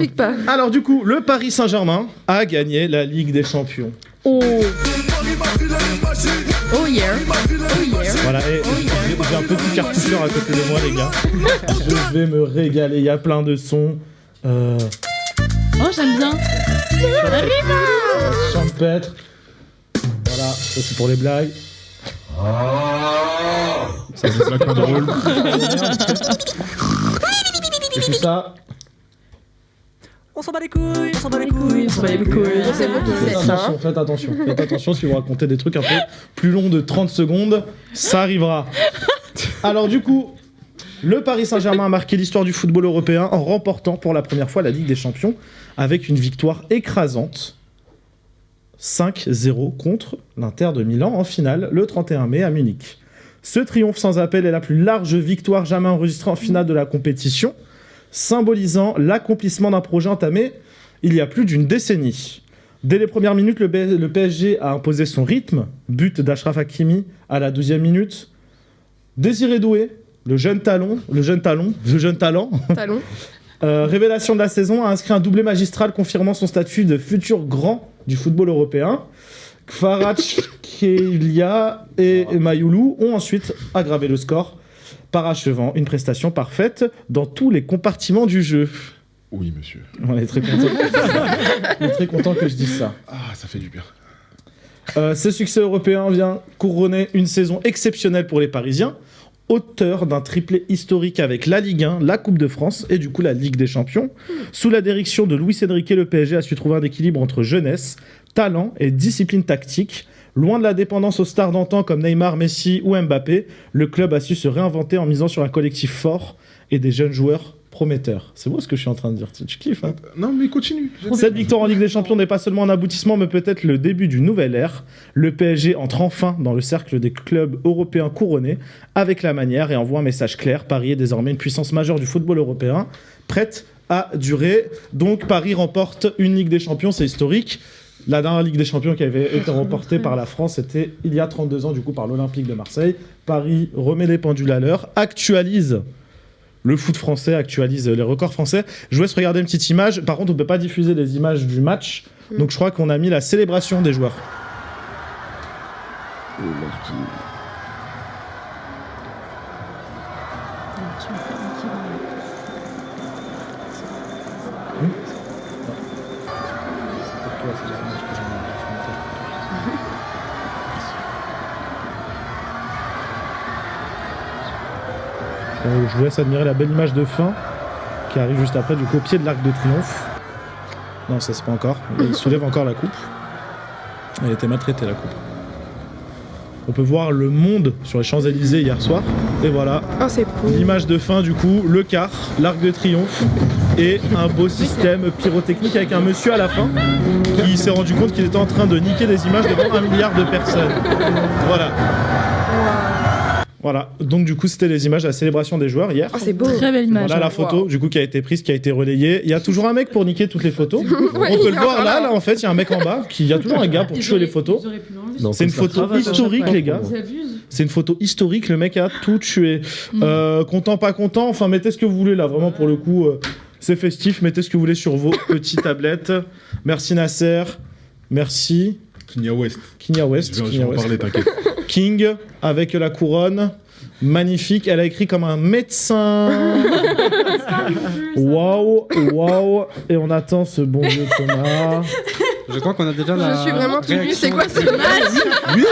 Pique pas. Alors du coup, le Paris Saint-Germain a gagné la Ligue des Champions. Oh. Oh yeah. Oh yeah. Voilà, et j'ai un petit cartoucheur à côté de moi, les gars. Je vais me régaler, il y a plein de sons. Oh, j'aime bien. Champêtre. Voilà, ça c'est pour les blagues. Ça c'est blagues pas drôle. Et tout ça. On s'en bat les couilles, on s'en bat les couilles, couilles, on s'en bat les couilles. C'est moi qui sais ça. Hein. Faites attention si vous racontez des trucs un peu plus longs de 30 secondes, ça arrivera. Alors du coup, le Paris Saint-Germain a marqué l'histoire du football européen en remportant pour la première fois la Ligue des Champions avec une victoire écrasante 5-0 contre l'Inter de Milan en finale le 31 mai à Munich. Ce triomphe sans appel est la plus large victoire jamais enregistrée en finale de la compétition, symbolisant l'accomplissement d'un projet entamé il y a plus d'une décennie. Dès les premières minutes, le PSG a imposé son rythme, but d'Achraf Hakimi à la 12e minute. Désiré Doué, le jeune talent, révélation de la saison, a inscrit un doublé magistral confirmant son statut de futur grand du football européen. Kvaratskhelia et Mayoulou ont ensuite aggravé le score, parachevant une prestation parfaite dans tous les compartiments du jeu. Oui, monsieur. On est très content. On est très content que je dise ça. Ah, ça fait du bien. Ce succès européen vient couronner une saison exceptionnelle pour les Parisiens, auteur d'un triplé historique avec la Ligue 1, la Coupe de France et du coup la Ligue des Champions. Sous la direction de Luis Enrique, le PSG a su trouver un équilibre entre jeunesse, talent et discipline tactique. Loin de la dépendance aux stars d'antan comme Neymar, Messi ou Mbappé, le club a su se réinventer en misant sur un collectif fort et des jeunes joueurs prometteurs. C'est beau ce que je suis en train de dire, tu kiffes hein. Non mais continue. Cette victoire en Ligue des Champions n'est pas seulement un aboutissement mais peut-être le début d'une nouvelle ère. Le PSG entre enfin dans le cercle des clubs européens couronnés avec la manière et envoie un message clair. Paris est désormais une puissance majeure du football européen, prête à durer. Donc Paris remporte une Ligue des Champions, c'est historique. La dernière Ligue des Champions qui avait été remportée par la France, c'était il y a 32 ans, du coup, par l'Olympique de Marseille. Paris remet les pendules à l'heure, actualise le foot français, actualise les records français. Je vous laisse regarder une petite image. Par contre, on ne peut pas diffuser les images du match. Donc je crois qu'on a mis la célébration des joueurs. Je vous laisse admirer la belle image de fin qui arrive juste après, du coup, au pied de l'Arc de Triomphe. Non, ça c'est pas encore. Il soulève encore la coupe. Elle était maltraitée, la coupe. On peut voir le monde sur les Champs-Élysées hier soir. Et voilà, c'est beau. L'image de fin, du coup, le quart, l'Arc de Triomphe et un beau système pyrotechnique avec un monsieur à la fin qui s'est rendu compte qu'il était en train de niquer des images devant 1 milliard de personnes. Voilà. Voilà, donc du coup c'était les images de la célébration des joueurs hier. Oh, c'est beau. Très belle image. Voilà la photo du coup qui a été prise, qui a été relayée. Il y a toujours un mec pour niquer toutes les photos. On peut le voir là en fait, il y a un mec en bas, il y a toujours un gars pour tuer les photos. C'est une photo historique les gars. C'est une photo historique, le mec a tout tué. Content, pas content, enfin mettez ce que vous voulez là, vraiment pour le coup, c'est festif, mettez ce que vous voulez sur vos petites tablettes. Merci Nasser, merci. Kenya West. Kenya West. Je vais en parler, t'inquiète. King avec la couronne, magnifique. Elle a écrit comme un médecin. Waouh, waouh. Et on attend ce bon vieux Thomas. Je crois qu'on a déjà la. Je suis vraiment curieux, c'est quoi cette image?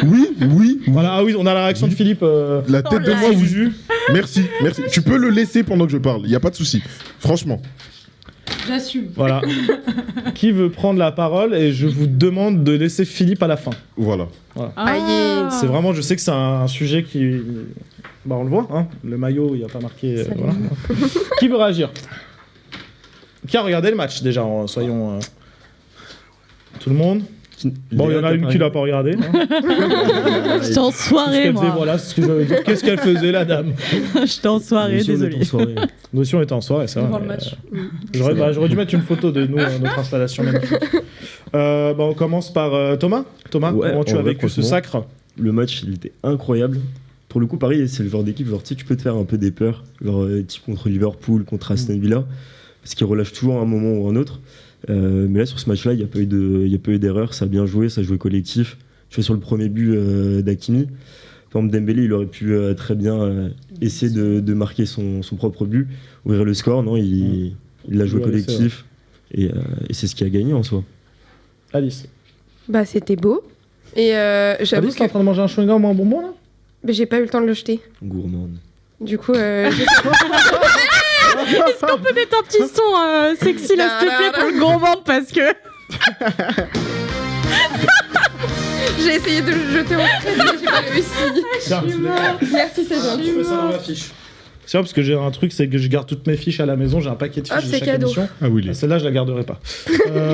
Oui. Voilà, ah oui, on a la réaction de Philippe. La tête de moi vous. Merci. Tu peux le laisser pendant que je parle, il n'y a pas de souci. Franchement. J'assume. Voilà. Qui veut prendre la parole? Et je vous demande de laisser Philippe à la fin. Voilà. C'est vraiment, je sais que c'est un sujet qui... Bah on le voit, hein. Le maillot, il n'y a pas marqué... voilà. Qui veut réagir? Qui a regardé le match déjà, soyons... Tout le monde? Bon, il y en a une qui l'a pas regardé. Hein. J'étais en soirée, moi. Voilà, c'est ce que j'avais dit. Qu'est-ce qu'elle faisait, la dame? J'étais en soirée, désolé. Nous aussi, on était en soirée, ça. Devant le match. J'aurais dû mettre une photo de nous, notre installation magnifique. On commence par Thomas. Thomas, Ouais, comment tu as vécu ce sacre? Le match, il était incroyable. Pour le coup, Paris, c'est le genre d'équipe, genre, tu peux te faire un peu des peurs. Genre, type contre Liverpool, contre Aston Villa. parce qu'ils relâchent toujours à un moment ou un autre. Mais là, sur ce match-là, il n'y a pas eu d'erreur, ça a bien joué, ça a joué collectif. Tu vois, sur le premier but d'Hakimi, par exemple, Dembélé, il aurait pu très bien essayer de marquer son propre but, ouvrir le score. Non, il l'a joué collectif, et c'est ce qui a gagné en soi. Alice. Bah, c'était beau. Et j'avoue Alice, t'es en train de manger un chewing-gum ou un bonbon là? mais j'ai pas eu le temps de le jeter. Gourmande. Du coup, Est-ce qu'on peut mettre un petit son sexy là, s'il te plaît, pour le gourmand, parce que... j'ai essayé de le jeter en secret, mais j'ai pas réussi. Tiens, tu l'as. Merci, c'est gentil. Tu mets ça dans ma fiche. C'est vrai parce que j'ai un truc, c'est que je garde toutes mes fiches à la maison, j'ai un paquet de fiches Ah, de c'est chaque cadeau. émission. Ah oui, Celle-là, je la garderai pas.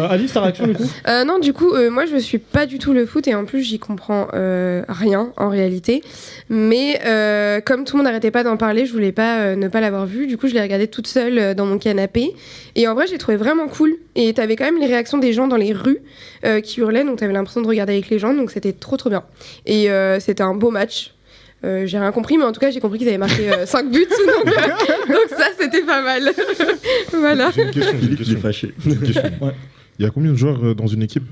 Alice, ta réaction du coup? Non, du coup, moi je suis pas du tout le foot et en plus j'y comprends rien en réalité. Mais comme tout le monde n'arrêtait pas d'en parler, je voulais pas ne pas l'avoir vu. Du coup, je l'ai regardé toute seule dans mon canapé. Et en vrai, j'ai trouvé vraiment cool. Et t'avais quand même les réactions des gens dans les rues qui hurlaient, donc t'avais l'impression de regarder avec les gens, donc c'était trop trop bien. Et c'était un beau match. J'ai rien compris, mais en tout cas, j'ai compris qu'ils avaient marqué 5 buts. Donc ça, c'était pas mal. Voilà. J'ai une question. Philippe, il est fâché. J'ai une question. Ouais. Il y a combien de joueurs dans une équipe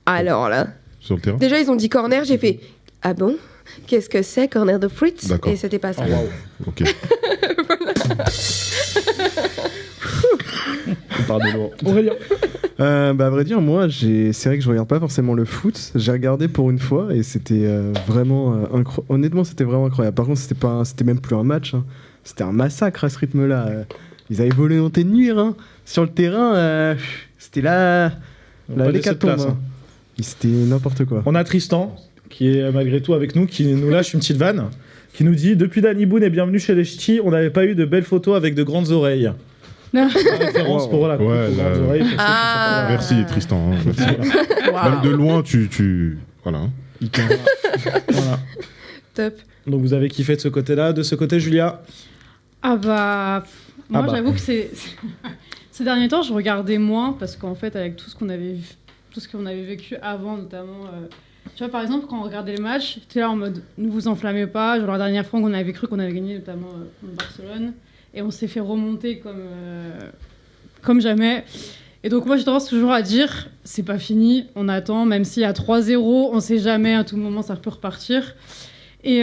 Alors là, sur le terrain? déjà, ils ont dit corner, j'ai fait « Ah bon ? Qu'est-ce que c'est, corner de Fritz ?» D'accord. Et c'était pas ça. Oh, waouh. Ok. On part de loin. Aurélien. À vrai dire, moi, c'est vrai que je regarde pas forcément le foot. J'ai regardé pour une fois et c'était vraiment honnêtement, c'était vraiment incroyable. Par contre, c'était même plus un match. Hein. C'était un massacre à ce rythme-là. Ils avaient volonté de nuire. Hein. Sur le terrain, c'était là l'hécatombe. Hein. C'était n'importe quoi. On a Tristan, qui est malgré tout avec nous, qui nous lâche une petite vanne, qui nous dit « Depuis Danny Boone et bienvenue chez les Ch'tis, on n'avait pas eu de belles photos avec de grandes oreilles. » Référence pour la Ouais, aux là, grandes oreilles. pour ceux qui Ah. sont pas- Merci Tristan. Hein, merci. Même de loin, tu... Voilà. hein. Voilà. Top. Donc vous avez kiffé de ce côté-là. De ce côté, Julia? Ah bah... Moi, Ah bah. j'avoue que ces derniers temps, je regardais moins, parce qu'en fait, avec tout ce qu'on avait vécu avant, notamment... Tu vois, par exemple, quand on regardait les matchs, tu es là en mode « Ne vous enflammez pas ». Genre, la dernière fois qu'on avait cru qu'on avait gagné, notamment contre Barcelone. Et on s'est fait remonter comme jamais. Et donc moi j'ai tendance toujours à dire c'est pas fini, on attend, même s'il y a 3-0, on sait jamais, à tout moment ça peut repartir. Et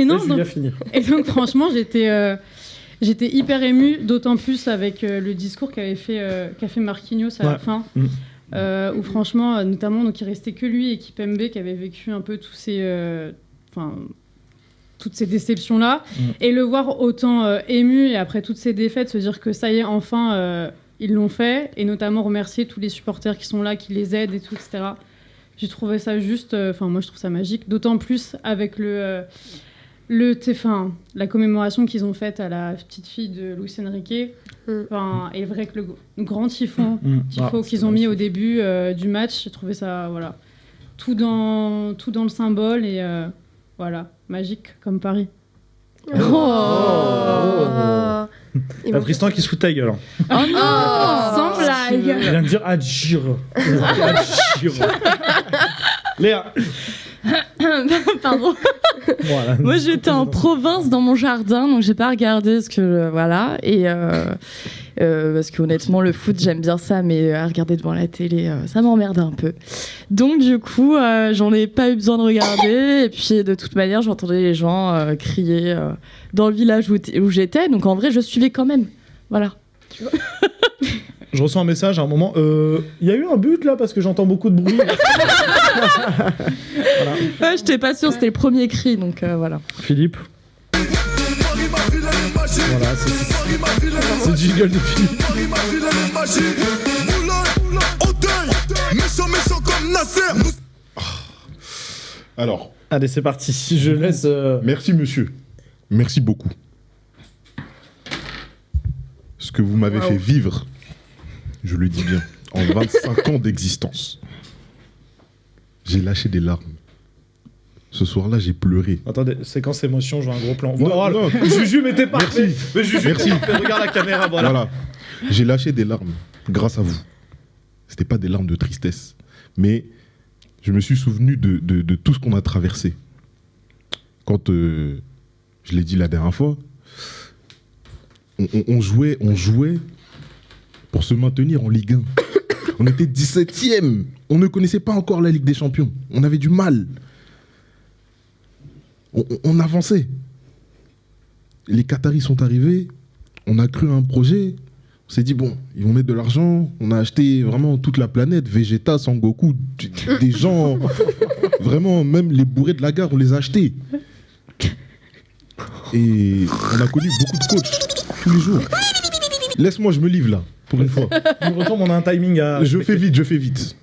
non, Julia finir. et donc franchement j'étais hyper émue, d'autant plus avec le discours qu'a fait Marquinhos à la Ouais. fin. Où franchement, notamment, donc, il restait que lui et Kipembe qui avait vécu un peu toutes ces déceptions-là, et le voir autant ému, et après toutes ces défaites, se dire que ça y est, enfin, ils l'ont fait, et notamment remercier tous les supporters qui sont là, qui les aident et tout, etc. J'ai trouvé ça juste... moi, je trouve ça magique, d'autant plus avec la commémoration qu'ils ont faite à la petite fille de Luis Enrique. Et vrai que le grand tifo qu'ils ont mis au début du match, j'ai trouvé ça, voilà, tout dans le symbole, et voilà, magique comme Paris. Ils T'as m'ont- Tristan qui se fout de ta gueule. Hein. Oh non, sans Il blague. vient de dire Adjir. Léa. Pardon. Voilà. Moi, j'étais en province dans mon jardin, donc j'ai pas regardé ce que voilà, et parce qu'honnêtement le foot j'aime bien ça, mais à regarder devant la télé ça m'emmerde un peu. Donc du coup j'en ai pas eu besoin de regarder, et puis de toute manière j'entendais les gens crier dans le village où j'étais, donc en vrai je suivais quand même. Voilà. Je reçois un message à un moment. Il y a eu un but là parce que j'entends beaucoup de bruit. Ouais, j'étais pas sûre, c'était le premier cri, donc voilà. Philippe. Voilà, c'est le jingle de Philippe. Alors, Allez, c'est parti. Je laisse. merci monsieur. Merci beaucoup. Ce que vous m'avez fait vivre, je le dis bien, en 25 ans d'existence. J'ai lâché des larmes. Ce soir-là, j'ai pleuré. Attendez, séquence émotion, je vois un gros plan. Non, Voilà. non. Juju, mais t'es parfait. Merci. Mais Juju, Merci. t'es parfait. Regarde la caméra, voilà. Voilà. J'ai lâché des larmes grâce à vous. C'était pas des larmes de tristesse, mais je me suis souvenu de tout ce qu'on a traversé. Quand je l'ai dit la dernière fois, on jouait pour se maintenir en Ligue 1. On était 17e. On ne connaissait pas encore la Ligue des Champions. On avait du mal. On avançait. Les Qataris sont arrivés. On a cru à un projet. On s'est dit, bon, ils vont mettre de l'argent. On a acheté vraiment toute la planète. Vegeta, Sangoku, des gens. Vraiment, même les bourrés de la gare, on les a achetés. Et on a connu beaucoup de coachs tous les jours. Laisse-moi, je me livre là, pour une fois. On retombe, on a un timing à. Je fais vite.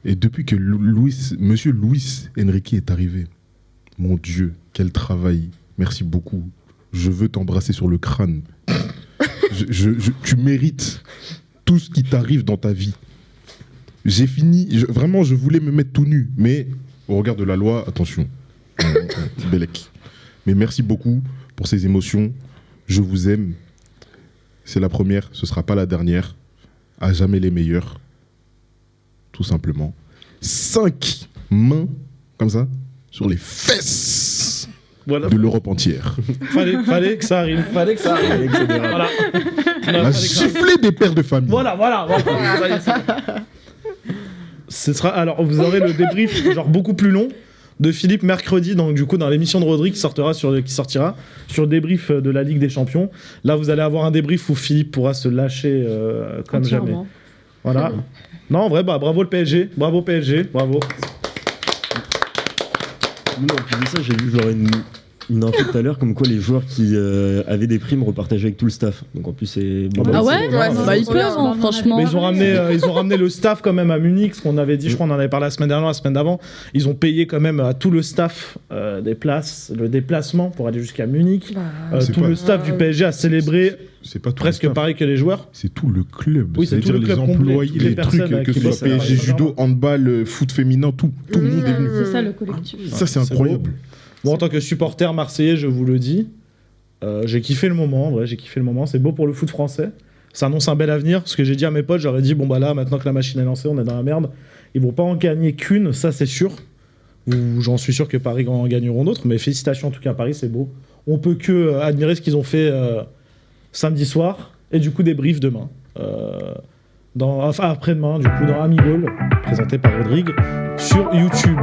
Et depuis que monsieur Luis Enrique est arrivé, mon Dieu, quel travail. Merci beaucoup. Je veux t'embrasser sur le crâne. Tu mérites tout ce qui t'arrive dans ta vie. J'ai fini. Vraiment, je voulais me mettre tout nu. Mais au regard de la loi, attention. Petit Bélec. Mais merci beaucoup pour ces émotions. Je vous aime. C'est la première, ce ne sera pas la dernière. À jamais les meilleurs. Tout simplement. 5 mains, comme ça, sur les fesses de l'Europe entière. Fallait que ça arrive. Voilà. On a giflé des pères de famille. Voilà. Ce sera, alors, vous aurez le débrief genre beaucoup plus long de Philippe mercredi, donc du coup dans l'émission de Rodri qui sortira sur le débrief de la Ligue des Champions. Là, vous allez avoir un débrief où Philippe pourra se lâcher comme jamais. Voilà. Non, en vrai, bravo le PSG, bravo. Non, en plus de ça, j'ai vu genre une info tout à l'heure comme quoi les joueurs qui avaient des primes repartageaient avec tout le staff. Donc en plus c'est bon, Ah ouais, ils peuvent, hein, franchement. Mais ils ont ramené le staff quand même à Munich, ce qu'on avait dit, je crois qu'on en avait parlé la semaine dernière, la semaine d'avant. Ils ont payé quand même à tout le staff des places, le déplacement pour aller jusqu'à Munich. Le staff du PSG a célébré c'est pas tout presque pareil que les joueurs. C'est tout le club. Oui, c'est tout le club les employés, complet, les trucs, que ce soit PSG, judo, handball, foot féminin, tout le monde est venu. C'est ça le collectif. Ça c'est incroyable. Bon, en tant que supporter marseillais, je vous le dis, j'ai kiffé le moment, en vrai, c'est beau pour le foot français. Ça annonce un bel avenir. Ce que j'ai dit à mes potes, j'aurais dit, bon bah là, maintenant que la machine est lancée, on est dans la merde. Ils vont pas en gagner qu'une, ça c'est sûr. J'en suis sûr que Paris en gagneront d'autres, mais félicitations en tout cas à Paris, c'est beau. On peut que admirer ce qu'ils ont fait samedi soir, et du coup débrief demain. Après-demain, du coup, dans Amigol, présenté par Rodrigue, sur YouTube.